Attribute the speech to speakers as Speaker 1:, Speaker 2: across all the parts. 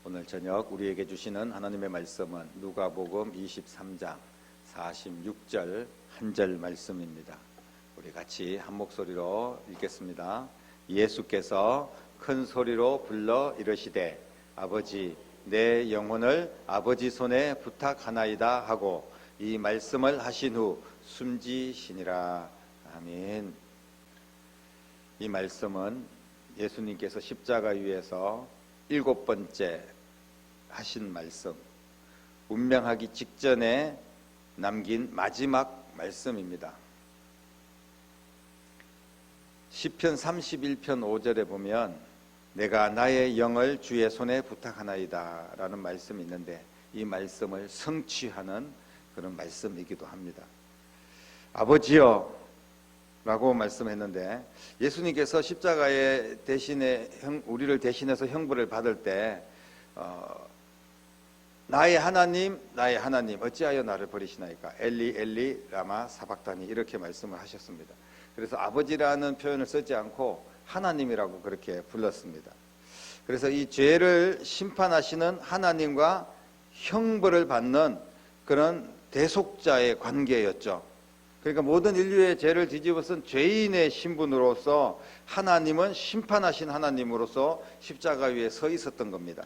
Speaker 1: 오늘 저녁 우리에게 주시는 하나님의 말씀은 누가복음 23장 46절 한 절 말씀입니다. 우리 같이 한 목소리로 읽겠습니다. 예수께서 큰 소리로 불러 이르시되 아버지 내 영혼을 아버지 손에 부탁하나이다 하고 이 말씀을 하신 후 숨지시니라. 아멘. 이 말씀은 예수님께서 십자가 위에서 7번째 하신 말씀, 운명하기 직전에 남긴 마지막 말씀입니다. 시편 31편 5절에 보면 내가 나의 영을 주의 손에 부탁하나이다 라는 말씀이 있는데 이 말씀을 성취하는 그런 말씀이기도 합니다. 아버지여 라고 말씀했는데 예수님께서 십자가에 대신에 우리를 대신해서 형벌을 받을 때 나의 하나님 어찌하여 나를 버리시나이까 엘리 엘리 라마 사박다니 이렇게 말씀을 하셨습니다. 그래서 아버지라는 표현을 쓰지 않고 하나님이라고 그렇게 불렀습니다. 그래서 이 죄를 심판하시는 하나님과 형벌을 받는 그런 대속자의 관계였죠. 그러니까 모든 인류의 죄를 뒤집어쓴 죄인의 신분으로서 하나님은 심판하신 하나님으로서 십자가 위에 서 있었던 겁니다.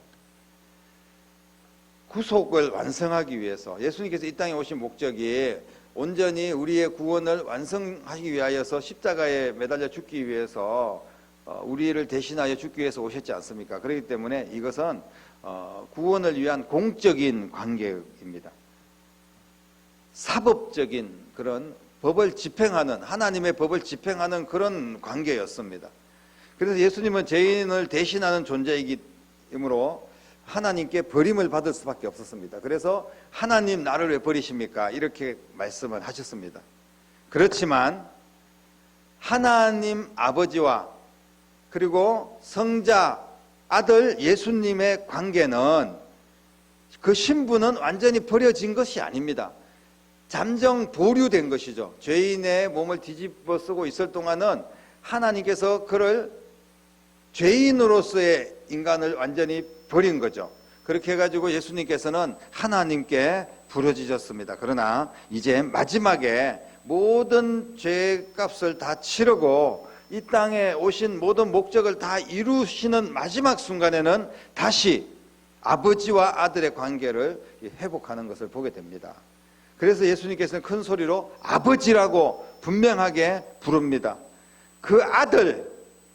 Speaker 1: 구속을 완성하기 위해서 예수님께서 이 땅에 오신 목적이 온전히 우리의 구원을 완성하기 위하여서 십자가에 매달려 죽기 위해서 우리를 대신하여 죽기 위해서 오셨지 않습니까? 그렇기 때문에 이것은 구원을 위한 공적인 관계입니다. 사법적인 그런 법을 집행하는 하나님의 법을 집행하는 그런 관계였습니다. 그래서 예수님은 죄인을 대신하는 존재이므로 하나님께 버림을 받을 수밖에 없었습니다. 그래서 하나님 나를 왜 버리십니까? 이렇게 말씀을 하셨습니다. 그렇지만 하나님 아버지와 그리고 성자 아들 예수님의 관계는 그 신분은 완전히 버려진 것이 아닙니다. 잠정 보류된 것이죠. 죄인의 몸을 뒤집어 쓰고 있을 동안은 하나님께서 그를 죄인으로서의 인간을 완전히 버린 거죠. 그렇게 해가지고 예수님께서는 하나님께 부르짖었습니다. 그러나 이제 마지막에 모든 죄값을 다 치르고 이 땅에 오신 모든 목적을 다 이루시는 마지막 순간에는 다시 아버지와 아들의 관계를 회복하는 것을 보게 됩니다. 그래서 예수님께서는 큰 소리로 아버지라고 분명하게 부릅니다. 그 아들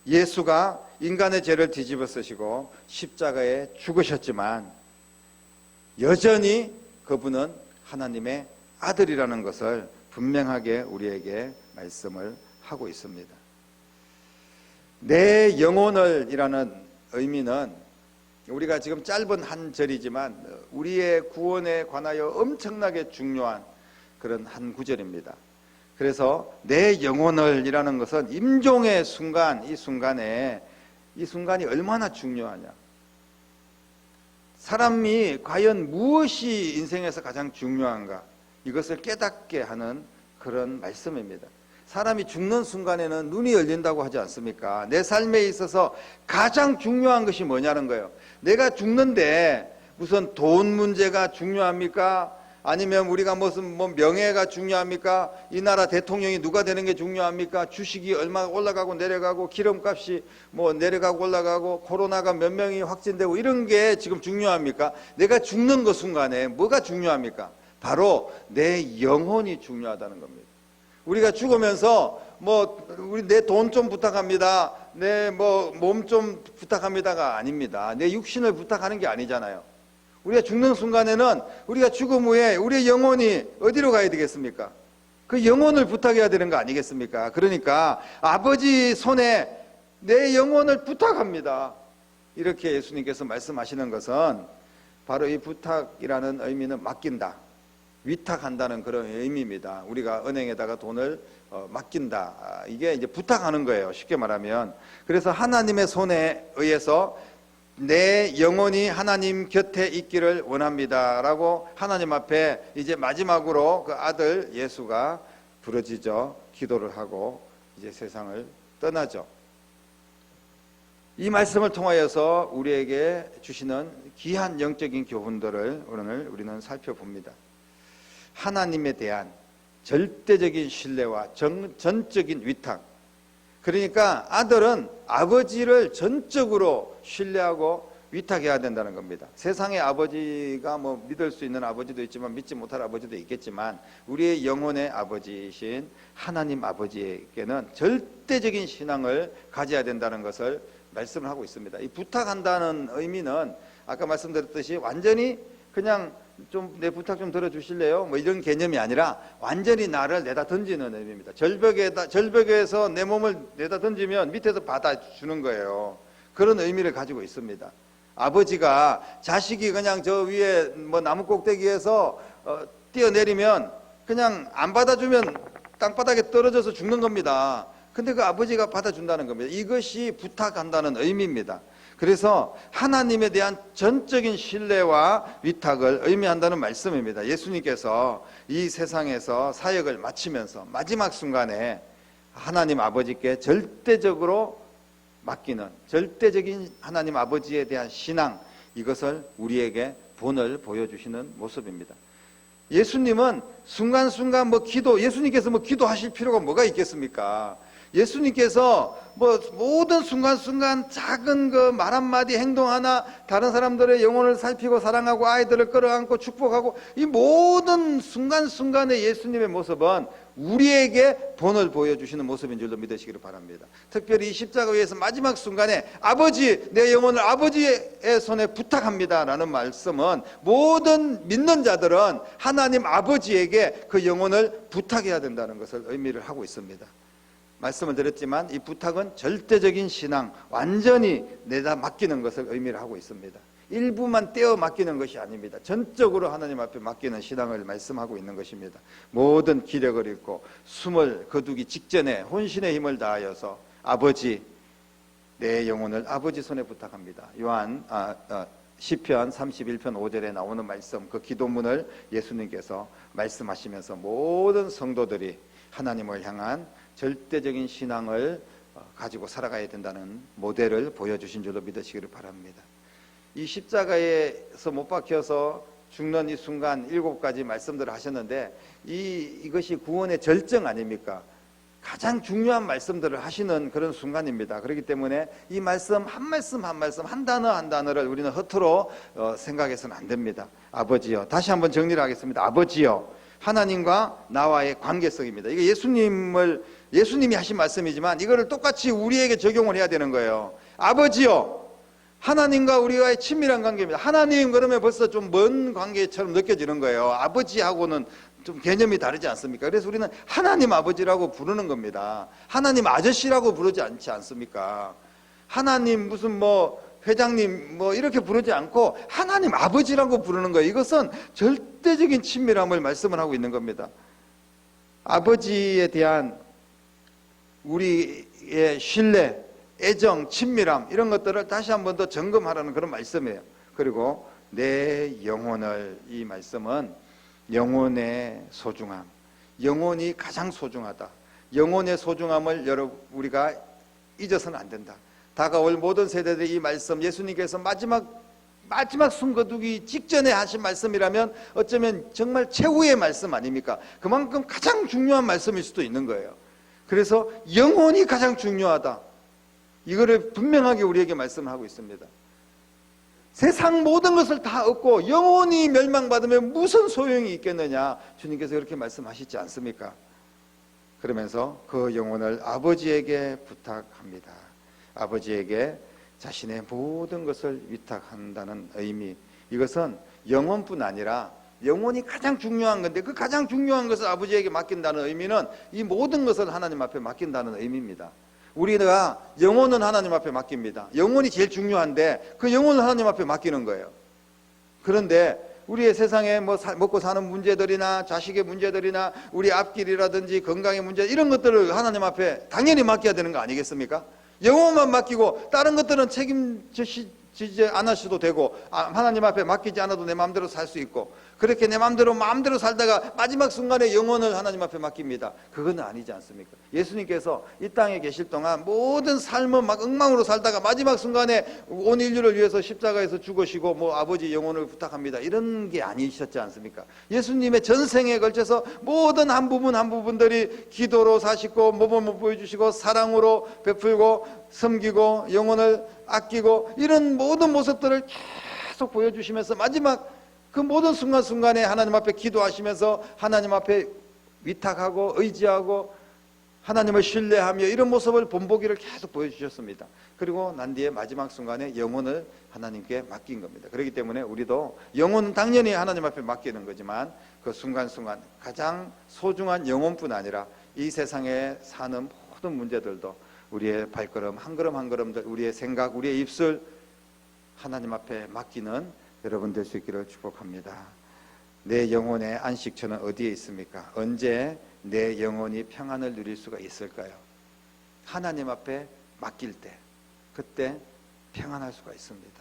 Speaker 1: 예수가 인간의 죄를 뒤집어 쓰시고 십자가에 죽으셨지만 여전히 그분은 하나님의 아들이라는 것을 분명하게 우리에게 말씀을 하고 있습니다. 내 영혼을 이라는 의미는 우리가 지금 짧은 한 절이지만 우리의 구원에 관하여 엄청나게 중요한 그런 한 구절입니다. 그래서 내 영혼을 이라는 것은 임종의 순간, 이 순간이 얼마나 중요하냐. 사람이 과연 무엇이 인생에서 가장 중요한가, 이것을 깨닫게 하는 그런 말씀입니다. 사람이 죽는 순간에는 눈이 열린다고 하지 않습니까? 내 삶에 있어서 가장 중요한 것이 뭐냐는 거예요. 내가 죽는데 무슨 돈 문제가 중요합니까? 아니면 우리가 무슨 명예가 중요합니까? 이 나라 대통령이 누가 되는 게 중요합니까? 주식이 얼마가 올라가고 내려가고 기름값이 내려가고 올라가고 코로나가 몇 명이 확진되고 이런 게 지금 중요합니까? 내가 죽는 그 순간에 뭐가 중요합니까? 바로 내 영혼이 중요하다는 겁니다. 우리가 죽으면서 우리 내 돈 좀 부탁합니다. 내 몸 좀 부탁합니다가 아닙니다. 내 육신을 부탁하는 게 아니잖아요. 우리가 죽는 순간에는 우리가 죽음 후에 우리의 영혼이 어디로 가야 되겠습니까? 그 영혼을 부탁해야 되는 거 아니겠습니까? 그러니까 아버지 손에 내 영혼을 부탁합니다. 이렇게 예수님께서 말씀하시는 것은 바로 이 부탁이라는 의미는 맡긴다, 위탁한다는 그런 의미입니다. 우리가 은행에다가 돈을 맡긴다, 이게 이제 부탁하는 거예요, 쉽게 말하면. 그래서 하나님의 손에 의해서 내 영혼이 하나님 곁에 있기를 원합니다 라고 하나님 앞에 이제 마지막으로 그 아들 예수가 부르짖어 기도를 하고 이제 세상을 떠나죠. 이 말씀을 통하여서 우리에게 주시는 귀한 영적인 교훈들을 오늘 우리는 살펴봅니다. 하나님에 대한 절대적인 신뢰와 전적인 위탁. 그러니까 아들은 아버지를 전적으로 신뢰하고 위탁해야 된다는 겁니다. 세상의 아버지가 뭐 믿을 수 있는 아버지도 있지만 믿지 못할 아버지도 있겠지만 우리의 영혼의 아버지이신 하나님 아버지에게는 절대적인 신앙을 가져야 된다는 것을 말씀을 하고 있습니다. 이 부탁한다는 의미는 아까 말씀드렸듯이 완전히 그냥 좀 내 부탁 좀 들어주실래요? 뭐 이런 개념이 아니라 완전히 나를 내다 던지는 의미입니다. 절벽에서 내 몸을 내다 던지면 밑에서 받아주는 거예요. 그런 의미를 가지고 있습니다. 아버지가 자식이 그냥 저 위에 뭐 나무 꼭대기에서 뛰어내리면 그냥 안 받아주면 땅바닥에 떨어져서 죽는 겁니다. 근데 그 아버지가 받아준다는 겁니다. 이것이 부탁한다는 의미입니다. 그래서 하나님에 대한 전적인 신뢰와 위탁을 의미한다는 말씀입니다. 예수님께서 이 세상에서 사역을 마치면서 마지막 순간에 하나님 아버지께 절대적으로 맡기는 절대적인 하나님 아버지에 대한 신앙, 이것을 우리에게 본을 보여주시는 모습입니다. 예수님은 순간순간 예수님께서 기도하실 필요가 뭐가 있겠습니까? 예수님께서 모든 순간순간 작은 그 말 한마디 행동 하나 다른 사람들의 영혼을 살피고 사랑하고 아이들을 끌어안고 축복하고 이 모든 순간순간의 예수님의 모습은 우리에게 본을 보여주시는 모습인 줄로 믿으시기를 바랍니다. 특별히 이 십자가 위에서 마지막 순간에 아버지, 내 영혼을 아버지의 손에 부탁합니다 라는 말씀은 모든 믿는 자들은 하나님 아버지에게 그 영혼을 부탁해야 된다는 것을 의미를 하고 있습니다. 말씀을 드렸지만 이 부탁은 절대적인 신앙, 완전히 내다 맡기는 것을 의미를 하고 있습니다. 일부만 떼어 맡기는 것이 아닙니다. 전적으로 하나님 앞에 맡기는 신앙을 말씀하고 있는 것입니다. 모든 기력을 잃고 숨을 거두기 직전에 혼신의 힘을 다하여서 아버지, 내 영혼을 아버지 손에 부탁합니다. 시편 31편 5절에 나오는 말씀, 그 기도문을 예수님께서 말씀하시면서 모든 성도들이 하나님을 향한 절대적인 신앙을 가지고 살아가야 된다는 모델을 보여주신 줄로 믿으시기를 바랍니다. 이 십자가에서 못 박혀서 죽는 이 순간 7가지 말씀들을 하셨는데 이것이 구원의 절정 아닙니까? 가장 중요한 말씀들을 하시는 그런 순간입니다. 그렇기 때문에 이 말씀 한 말씀 한 말씀, 한 단어 한 단어를 우리는 허투루 생각해서는 안 됩니다. 아버지요, 다시 한번 정리를 하겠습니다. 아버지요, 하나님과 나와의 관계성입니다. 이게 예수님이 하신 말씀이지만 이거를 똑같이 우리에게 적용을 해야 되는 거예요. 아버지요, 하나님과 우리와의 친밀한 관계입니다. 하나님 그러면 벌써 좀 먼 관계처럼 느껴지는 거예요. 아버지하고는 좀 개념이 다르지 않습니까? 그래서 우리는 하나님 아버지라고 부르는 겁니다. 하나님 아저씨라고 부르지 않지 않습니까? 하나님 무슨 회장님 이렇게 부르지 않고 하나님 아버지라고 부르는 거예요. 이것은 절대적인 친밀함을 말씀을 하고 있는 겁니다. 아버지에 대한 우리의 신뢰, 애정, 친밀함 이런 것들을 다시 한 번 더 점검하라는 그런 말씀이에요. 그리고 내 영혼을, 이 말씀은 영혼의 소중함, 영혼이 가장 소중하다. 영혼의 소중함을 우리가 잊어서는 안 된다. 다가올 모든 세대들이 이 말씀, 예수님께서 마지막 숨 거두기 직전에 하신 말씀이라면 어쩌면 정말 최후의 말씀 아닙니까? 그만큼 가장 중요한 말씀일 수도 있는 거예요. 그래서 영혼이 가장 중요하다. 이거를 분명하게 우리에게 말씀하고 있습니다. 세상 모든 것을 다 얻고 영혼이 멸망받으면 무슨 소용이 있겠느냐, 주님께서 그렇게 말씀하시지 않습니까? 그러면서 그 영혼을 아버지에게 부탁합니다. 아버지에게 자신의 모든 것을 위탁한다는 의미, 이것은 영혼뿐 아니라 영혼이 가장 중요한 건데 그 가장 중요한 것을 아버지에게 맡긴다는 의미는 이 모든 것을 하나님 앞에 맡긴다는 의미입니다. 우리가 영혼은 하나님 앞에 맡깁니다. 영혼이 제일 중요한데 그 영혼을 하나님 앞에 맡기는 거예요. 그런데 우리의 세상에 먹고 사는 문제들이나 자식의 문제들이나 우리 앞길이라든지 건강의 문제, 이런 것들을 하나님 앞에 당연히 맡겨야 되는 거 아니겠습니까? 영혼만 맡기고 다른 것들은 책임지지 않으셔도 되고 하나님 앞에 맡기지 않아도 내 마음대로 살 수 있고, 그렇게 내 마음대로 살다가 마지막 순간에 영혼을 하나님 앞에 맡깁니다. 그건 아니지 않습니까? 예수님께서 이 땅에 계실 동안 모든 삶은 막 엉망으로 살다가 마지막 순간에 온 인류를 위해서 십자가에서 죽으시고 뭐 아버지 영혼을 부탁합니다, 이런 게 아니셨지 않습니까? 예수님의 전생에 걸쳐서 모든 한 부분들이 기도로 사시고 모범을 보여주시고 사랑으로 베풀고 섬기고 영혼을 아끼고 이런 모든 모습들을 계속 보여주시면서 마지막 그 모든 순간순간에 하나님 앞에 기도하시면서 하나님 앞에 위탁하고 의지하고 하나님을 신뢰하며 이런 모습을 본보기를 계속 보여주셨습니다. 그리고 난 뒤에 마지막 순간에 영혼을 하나님께 맡긴 겁니다. 그렇기 때문에 우리도 영혼은 당연히 하나님 앞에 맡기는 거지만 그 순간순간 가장 소중한 영혼뿐 아니라 이 세상에 사는 모든 문제들도 우리의 발걸음 한 걸음 한 걸음들, 우리의 생각, 우리의 입술 하나님 앞에 맡기는 여러분 될 수 있기를 축복합니다. 내 영혼의 안식처는 어디에 있습니까? 언제 내 영혼이 평안을 누릴 수가 있을까요? 하나님 앞에 맡길 때, 그때 평안할 수가 있습니다.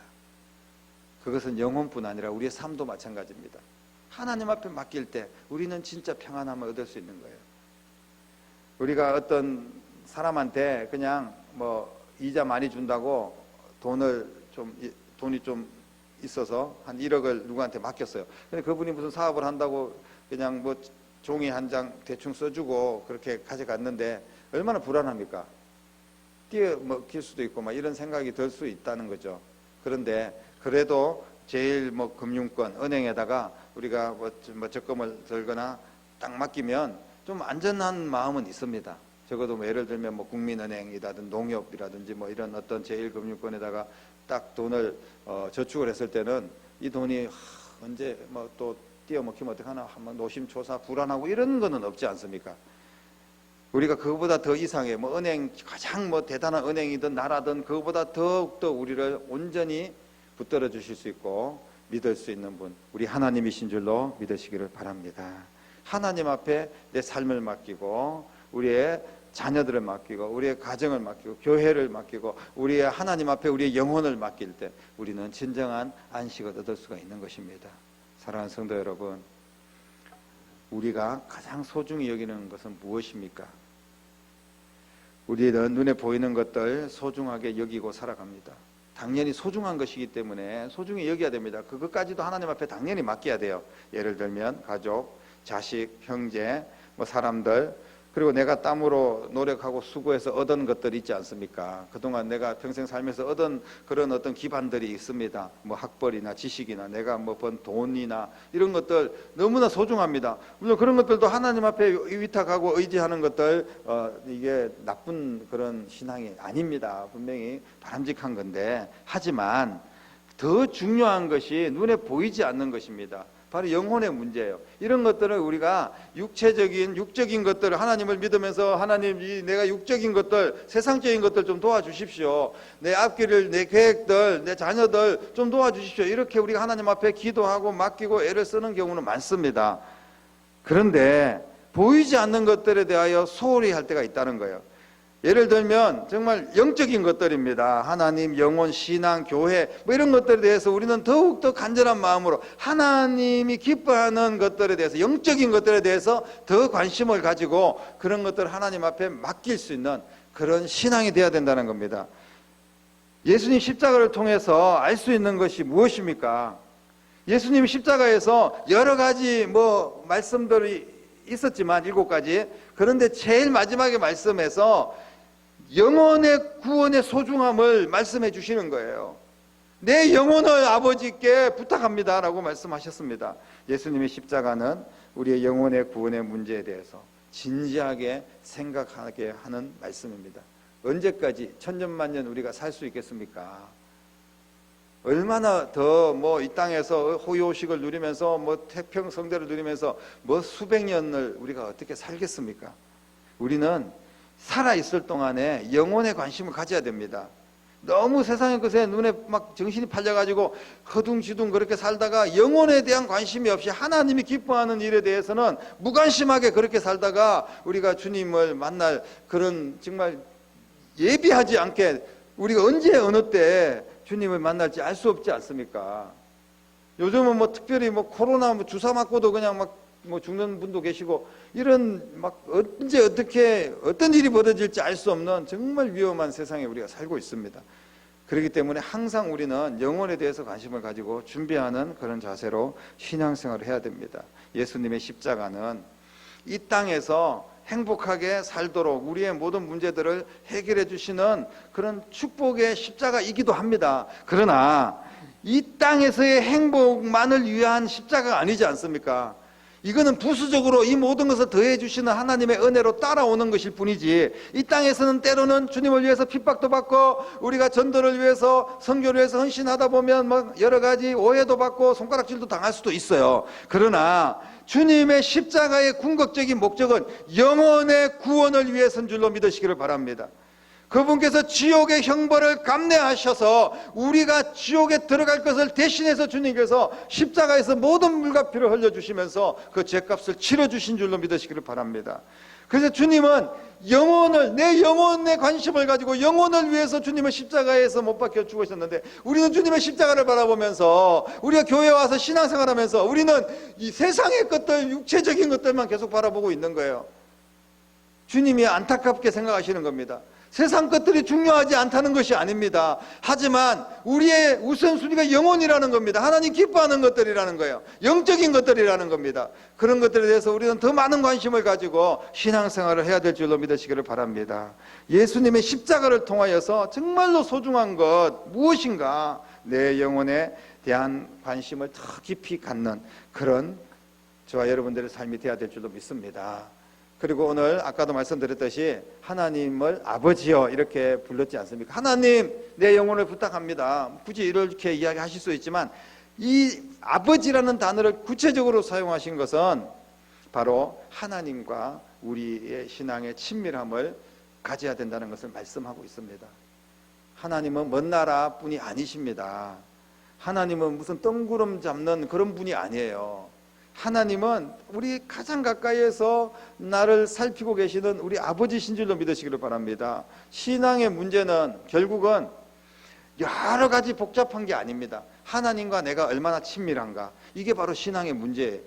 Speaker 1: 그것은 영혼뿐 아니라 우리의 삶도 마찬가지입니다. 하나님 앞에 맡길 때 우리는 진짜 평안함을 얻을 수 있는 거예요. 우리가 어떤 사람한테 그냥 뭐 이자 많이 준다고 돈이 좀 있어서 한 1억을 누구한테 맡겼어요. 근데 그분이 무슨 사업을 한다고 그냥 뭐 종이 한 장 대충 써주고 그렇게 가져갔는데 얼마나 불안합니까? 뛰어먹힐 수도 있고 막 이런 생각이 들 수 있다는 거죠. 그런데 그래도 제일 뭐 금융권 은행에다가 우리가 뭐 적금을 들거나 딱 맡기면 좀 안전한 마음은 있습니다. 적어도 뭐 예를 들면 뭐 국민은행이라든지 농협이라든지 뭐 이런 어떤 제1금융권에다가 딱 돈을 저축을 했을 때는 이 돈이 언제 뭐 또 띄어먹히면 어떡하나 한번 노심초사 불안하고 이런 거는 없지 않습니까? 우리가 그거보다 더 이상의 뭐 은행 가장 뭐 대단한 은행이든 나라든 그거보다 더욱더 우리를 온전히 붙들어 주실 수 있고 믿을 수 있는 분, 우리 하나님이신 줄로 믿으시기를 바랍니다. 하나님 앞에 내 삶을 맡기고 우리의 자녀들을 맡기고 우리의 가정을 맡기고 교회를 맡기고 우리의 하나님 앞에 우리의 영혼을 맡길 때 우리는 진정한 안식을 얻을 수가 있는 것입니다. 사랑하는 성도 여러분, 우리가 가장 소중히 여기는 것은 무엇입니까? 우리는 눈에 보이는 것들 소중하게 여기고 살아갑니다. 당연히 소중한 것이기 때문에 소중히 여겨야 됩니다. 그것까지도 하나님 앞에 당연히 맡겨야 돼요. 예를 들면 가족, 자식, 형제, 뭐 사람들, 그리고 내가 땀으로 노력하고 수고해서 얻은 것들이 있지 않습니까? 그동안 내가 평생 살면서 얻은 그런 어떤 기반들이 있습니다. 뭐 학벌이나 지식이나 내가 뭐 번 돈이나 이런 것들 너무나 소중합니다. 물론 그런 것들도 하나님 앞에 위탁하고 의지하는 것들 이게 나쁜 그런 신앙이 아닙니다. 분명히 바람직한 건데, 하지만 더 중요한 것이 눈에 보이지 않는 것입니다. 바로 영혼의 문제예요. 이런 것들을 우리가 육적인 것들을 하나님을 믿으면서 하나님, 내가 육적인 것들, 세상적인 것들 좀 도와주십시오. 내 앞길을, 내 계획들, 내 자녀들 좀 도와주십시오. 이렇게 우리가 하나님 앞에 기도하고 맡기고 애를 쓰는 경우는 많습니다. 그런데 보이지 않는 것들에 대하여 소홀히 할 때가 있다는 거예요. 예를 들면 정말 영적인 것들입니다. 하나님, 영혼, 신앙, 교회 뭐 이런 것들에 대해서 우리는 더욱더 간절한 마음으로 하나님이 기뻐하는 것들에 대해서, 영적인 것들에 대해서 더 관심을 가지고 그런 것들을 하나님 앞에 맡길 수 있는 그런 신앙이 되어야 된다는 겁니다. 예수님 십자가를 통해서 알 수 있는 것이 무엇입니까? 예수님 십자가에서 여러 가지 뭐 말씀들이 있었지만 7가지, 그런데 제일 마지막에 말씀에서 영혼의 구원의 소중함을 말씀해 주시는 거예요. 내 영혼을 아버지께 부탁합니다 라고 말씀하셨습니다. 예수님의 십자가는 우리의 영혼의 구원의 문제에 대해서 진지하게 생각하게 하는 말씀입니다. 언제까지 천년만년 우리가 살 수 있겠습니까? 얼마나 더 뭐 이 땅에서 호요식을 누리면서 뭐 태평성대를 누리면서 뭐 수백 년을 우리가 어떻게 살겠습니까? 우리는 살아있을 동안에 영혼에 관심을 가져야 됩니다. 너무 세상의 것에 눈에 막 정신이 팔려가지고 허둥지둥 그렇게 살다가 영혼에 대한 관심이 없이 하나님이 기뻐하는 일에 대해서는 무관심하게 그렇게 살다가 우리가 주님을 만날 그런 정말 예비하지 않게 우리가 언제 어느 때 주님을 만날지 알 수 없지 않습니까? 요즘은 뭐 특별히 뭐 코로나 뭐 주사 맞고도 그냥 막 뭐 죽는 분도 계시고, 이런 막 언제 어떻게 어떤 일이 벌어질지 알 수 없는 정말 위험한 세상에 우리가 살고 있습니다. 그렇기 때문에 항상 우리는 영혼에 대해서 관심을 가지고 준비하는 그런 자세로 신앙생활을 해야 됩니다. 예수님의 십자가는 이 땅에서 행복하게 살도록 우리의 모든 문제들을 해결해 주시는 그런 축복의 십자가이기도 합니다. 그러나 이 땅에서의 행복만을 위한 십자가가 아니지 않습니까? 이거는 부수적으로 이 모든 것을 더해 주시는 하나님의 은혜로 따라오는 것일 뿐이지, 이 땅에서는 때로는 주님을 위해서 핍박도 받고 우리가 전도를 위해서 선교를 위해서 헌신하다 보면 막 여러 가지 오해도 받고 손가락질도 당할 수도 있어요. 그러나 주님의 십자가의 궁극적인 목적은 영혼의 구원을 위해서인 줄로 믿으시기를 바랍니다. 그분께서 지옥의 형벌을 감내하셔서 우리가 지옥에 들어갈 것을 대신해서 주님께서 십자가에서 모든 물과 피를 흘려주시면서 그 죄값을 치러주신 줄로 믿으시기를 바랍니다. 그래서 주님은 영혼을, 내 영혼에 관심을 가지고 영혼을 위해서 주님은 십자가에서 못 박혀 죽으셨는데, 우리는 주님의 십자가를 바라보면서 우리가 교회에 와서 신앙생활하면서 우리는 이 세상의 것들, 육체적인 것들만 계속 바라보고 있는 거예요. 주님이 안타깝게 생각하시는 겁니다. 세상 것들이 중요하지 않다는 것이 아닙니다. 하지만 우리의 우선순위가 영혼이라는 겁니다. 하나님 기뻐하는 것들이라는 거예요. 영적인 것들이라는 겁니다. 그런 것들에 대해서 우리는 더 많은 관심을 가지고 신앙생활을 해야 될 줄로 믿으시기를 바랍니다. 예수님의 십자가를 통하여서 정말로 소중한 것 무엇인가, 내 영혼에 대한 관심을 더 깊이 갖는 그런 저와 여러분들의 삶이 되어야 될 줄로 믿습니다. 그리고 오늘 아까도 말씀드렸듯이 하나님을 아버지여 이렇게 불렀지 않습니까? 하나님, 내 영혼을 부탁합니다. 굳이 이렇게 이야기하실 수 있지만, 이 아버지라는 단어를 구체적으로 사용하신 것은 바로 하나님과 우리의 신앙의 친밀함을 가져야 된다는 것을 말씀하고 있습니다. 하나님은 먼 나라 분이 아니십니다. 하나님은 무슨 뜬구름 잡는 그런 분이 아니에요. 하나님은 우리 가장 가까이에서 나를 살피고 계시는 우리 아버지신 줄로 믿으시기를 바랍니다. 신앙의 문제는 결국은 여러 가지 복잡한 게 아닙니다. 하나님과 내가 얼마나 친밀한가, 이게 바로 신앙의 문제예요.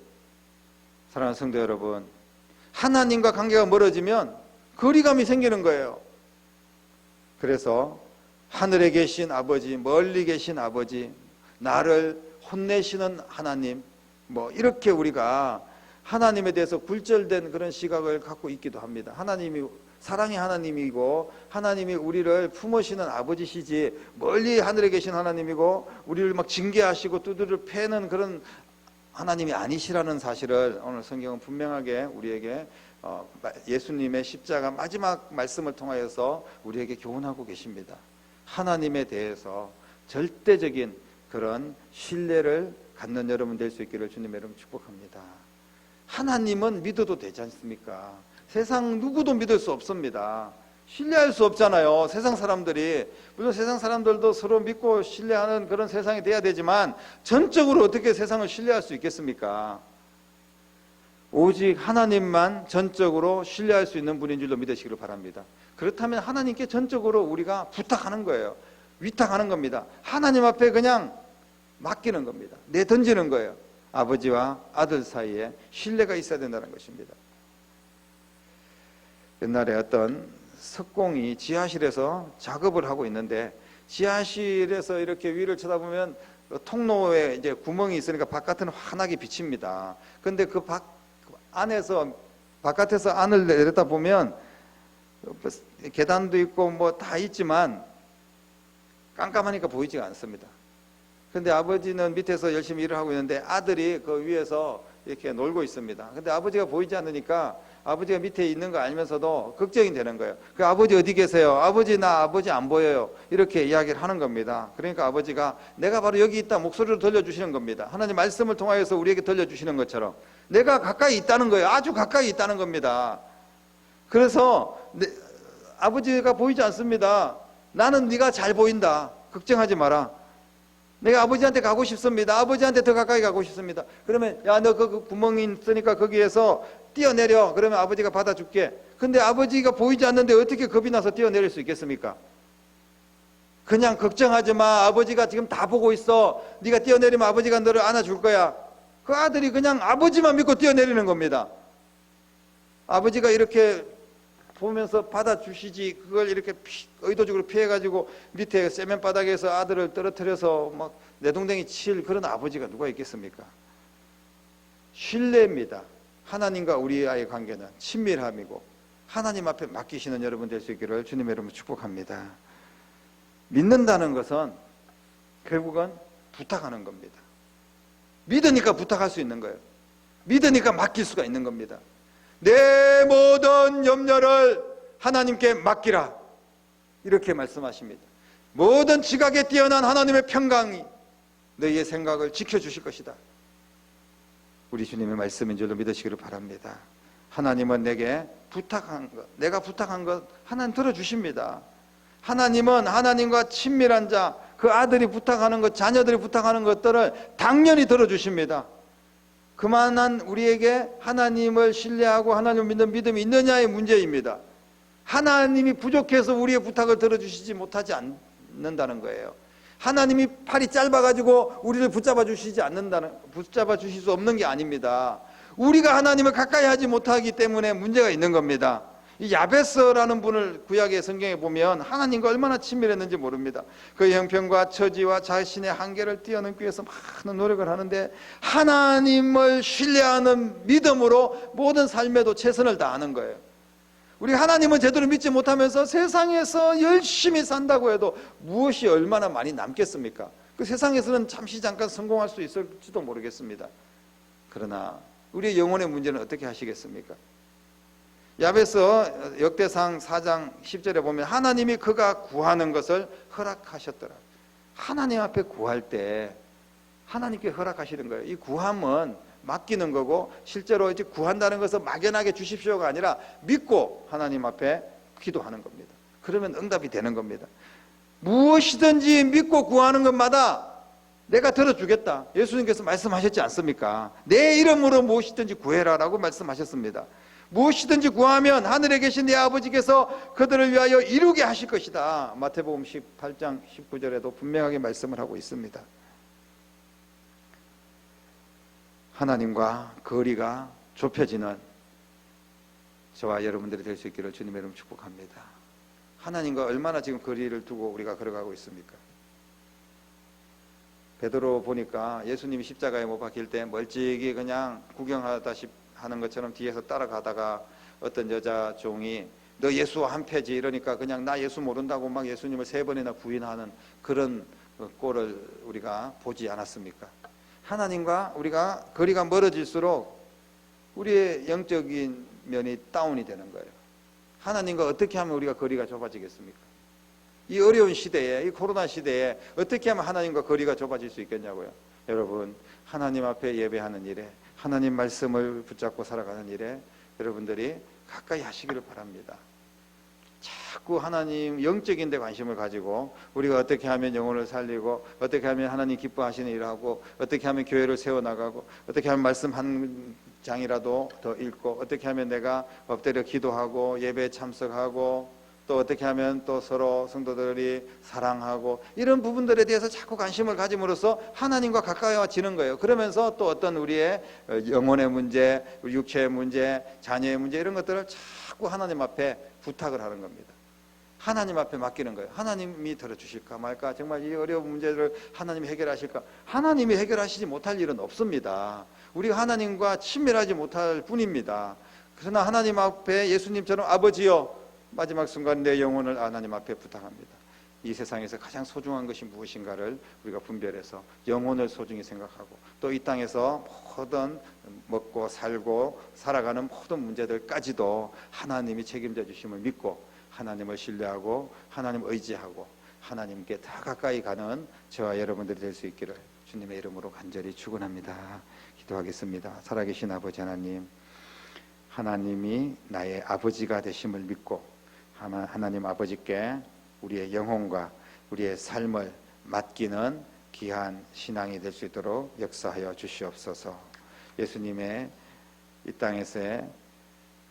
Speaker 1: 사랑하는 성도 여러분, 하나님과 관계가 멀어지면 거리감이 생기는 거예요. 그래서 하늘에 계신 아버지, 멀리 계신 아버지, 나를 혼내시는 하나님, 뭐 이렇게 우리가 하나님에 대해서 굴절된 그런 시각을 갖고 있기도 합니다. 하나님이 사랑의 하나님이고 하나님이 우리를 품으시는 아버지시지, 멀리 하늘에 계신 하나님이고 우리를 막 징계하시고 두드려 패는 그런 하나님이 아니시라는 사실을 오늘 성경은 분명하게 우리에게 예수님의 십자가 마지막 말씀을 통하여서 우리에게 교훈하고 계십니다. 하나님에 대해서 절대적인 그런 신뢰를 갖는 여러분 될 수 있기를 주님의 이름으로 축복합니다. 하나님은 믿어도 되지 않습니까? 세상 누구도 믿을 수 없습니다. 신뢰할 수 없잖아요. 세상 사람들이, 물론 세상 사람들도 서로 믿고 신뢰하는 그런 세상이 돼야 되지만 전적으로 어떻게 세상을 신뢰할 수 있겠습니까? 오직 하나님만 전적으로 신뢰할 수 있는 분인 줄로 믿으시기를 바랍니다. 그렇다면 하나님께 전적으로 우리가 부탁하는 거예요. 위탁하는 겁니다. 하나님 앞에 그냥 맡기는 겁니다. 내던지는 거예요. 아버지와 아들 사이에 신뢰가 있어야 된다는 것입니다. 옛날에 어떤 석공이 지하실에서 작업을 하고 있는데, 지하실에서 이렇게 위를 쳐다보면 통로에 이제 구멍이 있으니까 바깥은 환하게 비칩니다. 그런데 그 바깥에서 안을 내렸다 보면 계단도 있고 뭐 다 있지만 깜깜하니까 보이지가 않습니다. 근데 아버지는 밑에서 열심히 일을 하고 있는데 아들이 그 위에서 이렇게 놀고 있습니다. 근데 아버지가 보이지 않으니까 아버지가 밑에 있는 거 알면서도 걱정이 되는 거예요. 그 아버지 어디 계세요? 아버지, 나 아버지 안 보여요. 이렇게 이야기를 하는 겁니다. 그러니까 아버지가 내가 바로 여기 있다 목소리로 들려주시는 겁니다. 하나님 말씀을 통하여서 우리에게 들려주시는 것처럼 내가 가까이 있다는 거예요. 아주 가까이 있다는 겁니다. 그래서 아버지가 보이지 않습니다. 나는 네가 잘 보인다. 걱정하지 마라. 내가 아버지한테 가고 싶습니다. 아버지한테 더 가까이 가고 싶습니다. 그러면 야, 너 그 구멍이 있으니까 거기에서 뛰어내려. 그러면 아버지가 받아줄게. 근데 아버지가 보이지 않는데 어떻게 겁이 나서 뛰어내릴 수 있겠습니까? 그냥 걱정하지 마. 아버지가 지금 다 보고 있어. 네가 뛰어내리면 아버지가 너를 안아줄 거야. 그 아들이 그냥 아버지만 믿고 뛰어내리는 겁니다. 아버지가 이렇게 보면서 받아주시지, 그걸 이렇게 의도적으로 피해가지고 밑에 세면 바닥에서 아들을 떨어뜨려서 막 내동댕이 칠 그런 아버지가 누가 있겠습니까? 신뢰입니다. 하나님과 우리와의 관계는 친밀함이고 하나님 앞에 맡기시는 여러분 될 수 있기를 주님의 이름으로 축복합니다. 믿는다는 것은 결국은 부탁하는 겁니다. 믿으니까 부탁할 수 있는 거예요. 믿으니까 맡길 수가 있는 겁니다. 내 모든 염려를 하나님께 맡기라, 이렇게 말씀하십니다. 모든 지각에 뛰어난 하나님의 평강이 너희의 생각을 지켜주실 것이다. 우리 주님의 말씀인 줄로 믿으시기를 바랍니다. 하나님은 내게 부탁한 것, 내가 부탁한 것 하나님 들어주십니다. 하나님은 하나님과 친밀한 자, 그 아들이 부탁하는 것, 자녀들이 부탁하는 것들을 당연히 들어주십니다. 그만한 우리에게 하나님을 신뢰하고 하나님을 믿는 믿음이 있느냐의 문제입니다. 하나님이 부족해서 우리의 부탁을 들어주시지 못하지 않는다는 거예요. 하나님이 팔이 짧아가지고 우리를 붙잡아 주실 수 없는 게 아닙니다. 우리가 하나님을 가까이 하지 못하기 때문에 문제가 있는 겁니다. 이 야베스라는 분을 구약의 성경에 보면 하나님과 얼마나 친밀했는지 모릅니다. 그 형편과 처지와 자신의 한계를 뛰어넘기 위해서 많은 노력을 하는데 하나님을 신뢰하는 믿음으로 모든 삶에도 최선을 다하는 거예요. 우리 하나님은 제대로 믿지 못하면서 세상에서 열심히 산다고 해도 무엇이 얼마나 많이 남겠습니까? 그 세상에서는 잠시 잠깐 성공할 수 있을지도 모르겠습니다. 그러나 우리의 영혼의 문제는 어떻게 하시겠습니까? 야베스 역대상 4장 10절에 보면 하나님이 그가 구하는 것을 허락하셨더라. 하나님 앞에 구할 때 하나님께 허락하시는 거예요. 이 구함은 맡기는 거고, 실제로 이제 구한다는 것은 막연하게 주십시오가 아니라 믿고 하나님 앞에 기도하는 겁니다. 그러면 응답이 되는 겁니다. 무엇이든지 믿고 구하는 것마다 내가 들어주겠다. 예수님께서 말씀하셨지 않습니까? 내 이름으로 무엇이든지 구해라라고 말씀하셨습니다. 무엇이든지 구하면 하늘에 계신 내 아버지께서 그들을 위하여 이루게 하실 것이다. 마태복음 18장 19절에도 분명하게 말씀을 하고 있습니다. 하나님과 거리가 좁혀지는 저와 여러분들이 될 수 있기를 주님의 이름으로 축복합니다. 하나님과 얼마나 지금 거리를 두고 우리가 걸어가고 있습니까? 베드로 보니까 예수님이 십자가에 못 박힐 때 멀찍이 그냥 구경하다시피 하는 것처럼 뒤에서 따라가다가 어떤 여자 종이 너 예수와 한패지 이러니까 그냥 나 예수 모른다고 막 예수님을 3번이나 부인하는 그런 꼴을 우리가 보지 않았습니까? 하나님과 우리가 거리가 멀어질수록 우리의 영적인 면이 다운이 되는 거예요. 하나님과 어떻게 하면 우리가 거리가 좁아지겠습니까? 이 어려운 시대에, 이 코로나 시대에 어떻게 하면 하나님과 거리가 좁아질 수 있겠냐고요. 여러분, 하나님 앞에 예배하는 일에, 하나님 말씀을 붙잡고 살아가는 일에 여러분들이 가까이 하시기를 바랍니다. 자꾸 하나님 영적인 데 관심을 가지고 우리가 어떻게 하면 영혼을 살리고, 어떻게 하면 하나님 기뻐하시는 일을 하고, 어떻게 하면 교회를 세워나가고, 어떻게 하면 말씀 한 장이라도 더 읽고, 어떻게 하면 내가 엎드려 기도하고 예배에 참석하고, 또 어떻게 하면 또 서로 성도들이 사랑하고, 이런 부분들에 대해서 자꾸 관심을 가짐으로써 하나님과 가까워지는 거예요. 그러면서 또 어떤 우리의 영혼의 문제, 육체의 문제, 자녀의 문제, 이런 것들을 자꾸 하나님 앞에 부탁을 하는 겁니다. 하나님 앞에 맡기는 거예요. 하나님이 들어주실까 말까, 정말 이 어려운 문제를 하나님이 해결하실까. 하나님이 해결하시지 못할 일은 없습니다. 우리가 하나님과 친밀하지 못할 뿐입니다. 그러나 하나님 앞에 예수님처럼 아버지여, 마지막 순간 내 영혼을 하나님 앞에 부탁합니다. 이 세상에서 가장 소중한 것이 무엇인가를 우리가 분별해서 영혼을 소중히 생각하고, 또 이 땅에서 모든 먹고 살고 살아가는 모든 문제들까지도 하나님이 책임져 주심을 믿고 하나님을 신뢰하고 하나님 의지하고 하나님께 더 가까이 가는 저와 여러분들이 될 수 있기를 주님의 이름으로 간절히 축원합니다. 기도하겠습니다. 살아계신 아버지 하나님, 하나님이 나의 아버지가 되심을 믿고 하나님 아버지께 우리의 영혼과 우리의 삶을 맡기는 귀한 신앙이 될 수 있도록 역사하여 주시옵소서. 예수님의 이 땅에서의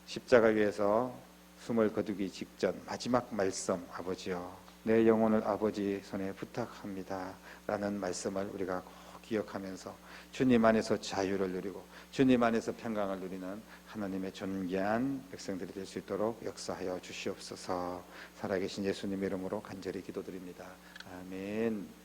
Speaker 1: 십자가 위에서 숨을 거두기 직전 마지막 말씀, 아버지여 내 영혼을 아버지 손에 부탁합니다 라는 말씀을 우리가 꼭 기억하면서 주님 안에서 자유를 누리고 주님 안에서 평강을 누리는 하나님의 존귀한 백성들이 될 수 있도록 역사하여 주시옵소서. 살아계신 예수님 이름으로 간절히 기도드립니다. 아멘.